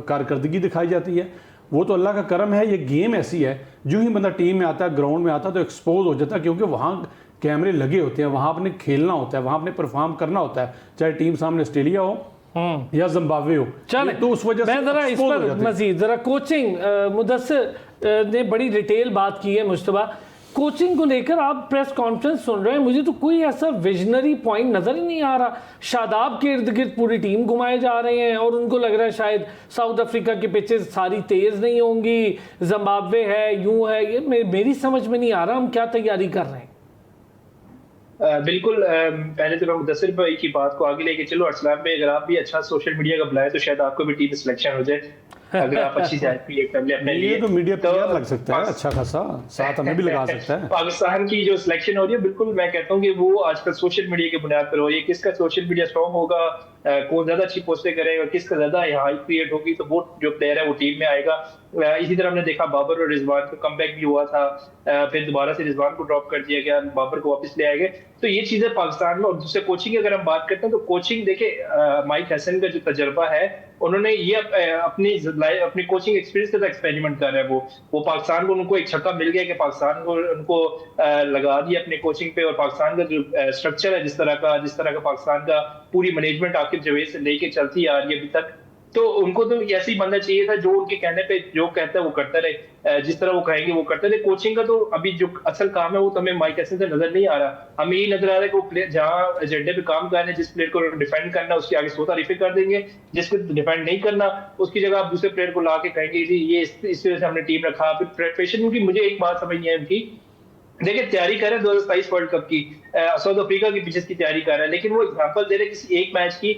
कारकर्दगी दिखाई जाती है। वो तो अल्लाह का करम है, ये गेम ऐसी है, जो ही बंदा टीम में आता है, ग्राउंड में आता है तो एक्सपोज हो जाता है, क्योंकि वहाँ कैमरे लगे होते हैं, वहाँ आपने खेलना होता है, वहाँ आपने परफॉर्म करना होता है, चाहे टीम सामने ऑस्ट्रेलिया हो या जिम्बाब्वे हो। चले तो उस वजह मैं ज़रा इस पर मजीद ज़रा कोचिंग, मुदस्सिर ने बड़ी डिटेल बात की है, मुश्तबा कोचिंग को लेकर आप प्रेस कॉन्फ्रेंस सुन रहे हैं, मुझे तो कोई ऐसा विजनरी पॉइंट नज़र ही नहीं आ रहा। शादाब के इर्द गिर्द पूरी टीम घुमाए जा रहे हैं और उनको लग रहा है शायद साउथ अफ्रीका की पिचेस सारी तेज़ नहीं होंगी, जिम्बाब्वे है, यूं है, ये मेरी समझ में नहीं आ रहा हम क्या तैयारी कर रहे हैं। बिल्कुल, पहले तो मैं मुदस्सिर भाई की बात को आगे लेके चलो। अरसलान भाई, अगर आप भी अच्छा सोशल मीडिया का बुलाए तो शायद आपको भी टीम सिलेक्शन हो जाए, अगर आप अच्छी जायज क्रिएट कर ले अपने लिए। तो मीडिया प्लेयर लग सकता है अच्छा खासा, साथ हमें भी लगा सकता है। पाकिस्तान की जो सिलेक्शन हो रही है, बिल्कुल मैं कहता हूँ कि वो आजकल सोशल मीडिया की बुनियाद पर हो रही है। किसका सोशल मीडिया स्ट्रॉन्ग होगा, कौन ज्यादा अच्छी पोस्टें करेगा, किसका ज्यादा हाइप क्रिएट होगी, तो वो जो प्लेयर है वो टीम में आएगा। इसी तरह हमने देखा बाबर और रिजवान का कमबैक भी हुआ था, फिर दोबारा से रिजवान को ड्रॉप कर दिया गया, बाबर को वापस ले आए गए। तो ये चीजें पाकिस्तान में। और दूसरे कोचिंग की अगर हम बात करते हैं तो कोचिंग देखिए, माइक हसन का जो तजर्बा है, उन्होंने ये अपनी कोचिंग एक्सपीरियंस के साथ एक्सपेरिमेंट कर रहे हैं। वो पाकिस्तान को, उनको एक छक्का मिल गया कि पाकिस्तान को उनको लगा दिया अपने कोचिंग पे। और पाकिस्तान का जो स्ट्रक्चर है, जिस तरह का पाकिस्तान का पूरी मैनेजमेंट आकिब जवेद से लेके चलती आ रही है अभी तक, तो उनको तो ऐसे ही बंदा चाहिए था जो उनके कहने पे जो कहता है वो करता रहे, जिस तरह वो कहेंगे वो करते रहे। कोचिंग का तो अभी जो असल काम है वो तो हमें माइक हसन से नजर नहीं आ रहा। हमें यही नजर आ रहा है कि वो प्लेयर जहाँ एजेंडे पे काम कर रहे हैं, जिस प्लेयर को डिफेंड करना है उसकी आगे 100 तारीफें कर देंगे, जिसको डिफेंड नहीं करना उसकी जगह आप दूसरे प्लेयर को ला के कहेंगे जी ये इस वजह से हमने टीम रखा। फिर प्रिपरेशन, क्योंकि मुझे एक बात समझ नहीं है उनकी, देखिए तैयारी कर रहे हैं 2027 वर्ल्ड कप की, साउथ अफ्रीका की पिचेस की तैयारी कर रहा है, लेकिन वो एग्जांपल दे रहे किसी एक मैच की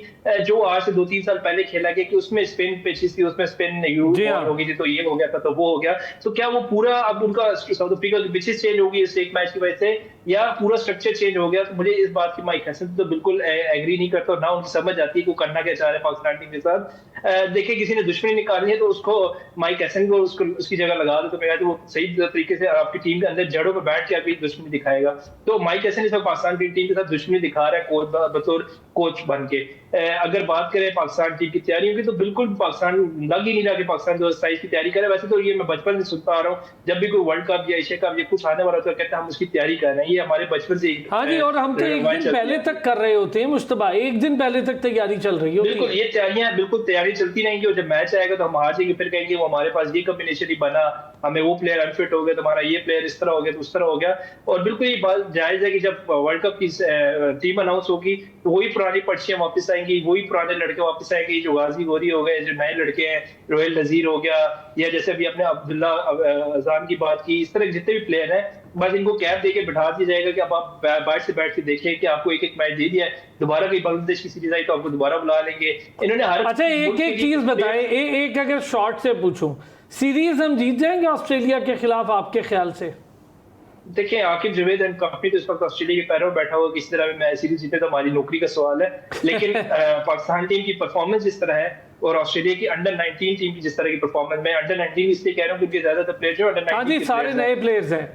जो आज से 2-3 साल पहले खेला गया कि उसमें स्पिन पिचेस थी, उसमें स्पिन हो गई थी, तो ये हो गया था, तो वो हो गया। तो क्या वो पूरा अब उनका साउथ अफ्रीका की पिचेस चेंज होगी इस एक मैच की वजह से, या पूरा स्ट्रक्चर चेंज हो गया? तो मुझे इस बात की माइक हसन तो बिल्कुल एग्री नहीं करता, और ना उनकी समझ आती है कि वो करना क्या चाह रहे हैं पाकिस्तान टीम के साथ। देखिए किसी ने दुश्मनी निकालनी है तो उसको माइक हसन को उसकी जगह लगा दो, तो मैं वो सही तरीके से आपकी टीम के अंदर जड़ों पर बैठ के आपकी दुश्मनी दिखाएगा। तो माइक हसन इस वक्त पाकिस्तान टीम के साथ दुश्मनी दिखा रहा है बतौर कोच बन के। अगर बात करें पाकिस्तान टीम की तैयारियों की, तो बिल्कुल पाकिस्तान लग ही नहीं रहा कि पाकिस्तान 2027 की तैयारी करे। वैसे तो ये मैं बचपन से सुनता आ रहा हूँ, जब भी कोई वर्ल्ड कप या एशिया कप या कुछ आने वाला होता है, कहते हैं हम उसकी तैयारी कर रहे हैं। ये हमारे बचपन से हाँ जी, और हम तो एक दिन पहले तक कर रहे होते हैं मुश्तबा, एक दिन पहले तक तैयारी चल रही होती है। बिल्कुल, ये तैयारियां बिल्कुल तैयारी चलती रहेंगी, और जब मैच आएगा तो हम हार जाएंगे, फिर कहेंगे वो हमारे पास ये कॉम्बिनेशन ही बना, हमें वो प्लेयर अनफिट हो गया, तुम्हारा ये प्लेयर इस तरह हो गया, तो उस तरह हो गया। और बिल्कुल ये बात जायज है कि जब वर्ल्ड कप की टीम अनाउंस होगी तो वही पुरानी पर्चियां वापस आएंगी, वही पुराने लड़के वापस आएंगे, जो गाजी गोरी हो गए, जो नए लड़के हैं, रोहिल नजीर हो गया, या जैसे अभी आपने अब्दुल्ला अजान की बात की, इस तरह जितने भी प्लेयर हैं, बस इनको कैप देके बिठा दिया जाएगा कि अब आप बाहर से बैठ के देखें कि आपको एक एक मैच दे दिया है, दोबारा कहीं बांग्लादेश की सीरीज आई तो आपको दोबारा बुला लेंगे। इन्होंने हर अच्छा, एक एक चीज बताएं, एक अगर शॉर्ट से पूछूं, सीरीज हम जीत जाएंगे ऑस्ट्रेलिया के खिलाफ आपके ख्याल से? देखिए, आकिब जावेद एंड कंपनी तो इस वक्त ऑस्ट्रेलिया के पैरों बैठा हुआ, किसी तरह में सीरीज जीते तो हमारी नौकरी का सवाल है। लेकिन पाकिस्तान टीम की परफॉर्मेंस जिस तरह है, और ऑस्ट्रेलिया की अंडर 19 टीम की जिस तरह की परफॉर्मेंस, मैं अंडर 19 इसलिए कह रहा हूँ क्योंकि ज्यादातर प्लेयर जो अंडर 19 सारे नए प्लेयर्स हैं,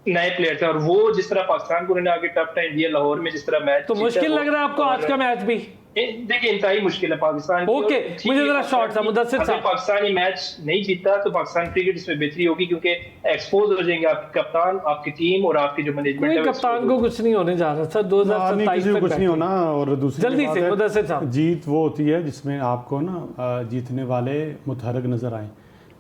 नए प्लेयर थे, और वो जिस तरह पाकिस्तान को उन्होंने आगे टफ टाइम दिया, लाहौर में जिस तरह मैच, तो मुश्किल लग रहा है आपको आज का मैच भी? देखिए, इंतहाई मुश्किल है पाकिस्तान की। ओके, मुझे जरा शॉर्ट सा मुदस्सिर साहब, पाकिस्तान ये मैच नहीं जीता तो पाकिस्तान क्रिकेट इसमें बेहतरी होगी, क्योंकि एक्सपोज हो जाएंगे आपके कप्तान, आपकी टीम और आपकी जो मैनेजमेंट है। कप्तान को कुछ नहीं होने जा रहा सर, 2027 तक कुछ नहीं होना। और दूसरी जल्दी से मुदस्सिर साहब, जीत वो होती है जिसमें आपको ना जीतने वाले मुतहरक नजर आए।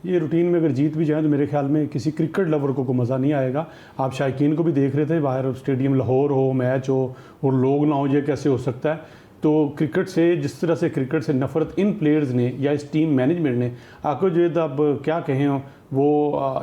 ये रूटीन में अगर जीत भी जाए तो मेरे ख्याल में किसी क्रिकेट लवर को मज़ा नहीं आएगा। आप शायकीन को भी देख रहे थे, बाहर स्टेडियम लाहौर हो, मैच हो और लोग ना हो, ये कैसे हो सकता है? तो क्रिकेट से, जिस तरह से क्रिकेट से नफ़रत इन प्लेयर्स ने या इस टीम मैनेजमेंट ने, आपको जो अब क्या कहें वो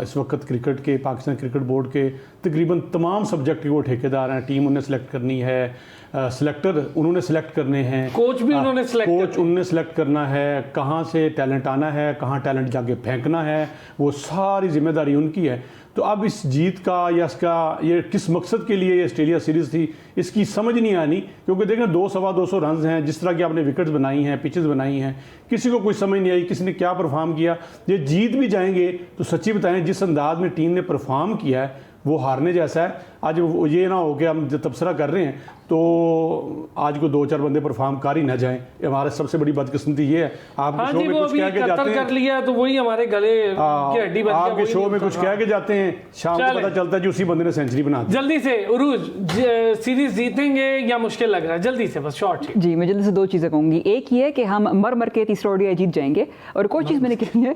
इस वक्त क्रिकेट के, पाकिस्तान क्रिकेट बोर्ड के तकरीबन तमाम सब्जेक्ट के वो ठेकेदार हैं। टीम उन्हें सेलेक्ट करनी है, सिलेक्टर उन्होंने सेलेक्ट करने हैं, कोच भी उन्होंने सेलेक्ट करना है, कहाँ से टैलेंट आना है, कहाँ टैलेंट जाके फेंकना है, वो सारी जिम्मेदारी उनकी है। तो अब इस जीत का या इसका ये किस मकसद के लिए ये ऑस्ट्रेलिया सीरीज़ थी, इसकी समझ नहीं आनी। क्योंकि देखें 200-225 रन हैं, जिस तरह की आपने विकेट्स बनाई हैं, पिचेस बनाई हैं, किसी को कोई समझ नहीं आई किसी ने क्या परफॉर्म किया। ये जीत भी जाएंगे तो सच्ची बताएं, जिस अंदाज में टीम ने परफॉर्म किया है वो हारने जैसा है। आज ये ना हो कि हम जब तबसरा कर रहे हैं तो आज को 2-4 बंदे परफॉर्म कर ही ना जाएं, हमारे सबसे बड़ी बदकिस्मती ये है। आप हाँ शो में कुछ कह के जाते हैं, कर लिया तो वही हमारे गले की हड्डी बन गया। आपके शो में कुछ कह के जाते हैं, शाम को पता चलता है कि उसी बंदे ने सेंचुरी बना दी। जल्दी से उरूज, सीरीज जीतेंगे या मुश्किल लग रहा है? जल्दी से बस शॉर्ट। जी, मैं जल्दी से दो चीज़ें कहूँगी। एक ये है कि हम मर के तीसरा ओडीआई जीत जाएंगे, और एक और चीज़ मैंने कहनी है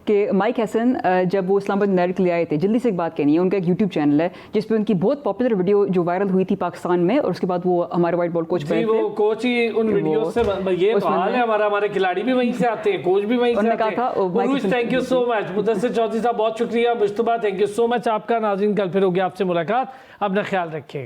कि माइक हैसन जब वो इस्लामाबाद नाइट के लिए आए थे, जल्दी से एक बात कहनी है, उनका एक यूट्यूब चैनल है जिसपे उनकी बहुत पॉपुलर वीडियो जो वायरल हुई थी पाकिस्तान में, और उसके बाद वो हमारे वाइट बॉल कोच जी, वो कोच ही उन वीडियो से, ये तो हाल है हमारे खिलाड़ी भी वहीं से आते हैं, कोच भी वहीं से आते हैं। Thank you so much Mudassir Chaudhry साहब, बहुत शुक्रिया। Mushtaba, thank you so much आपका। नाज़रीन, कल फिर होगी आपसे मुलाकात, अपना ख्याल रखिएगा।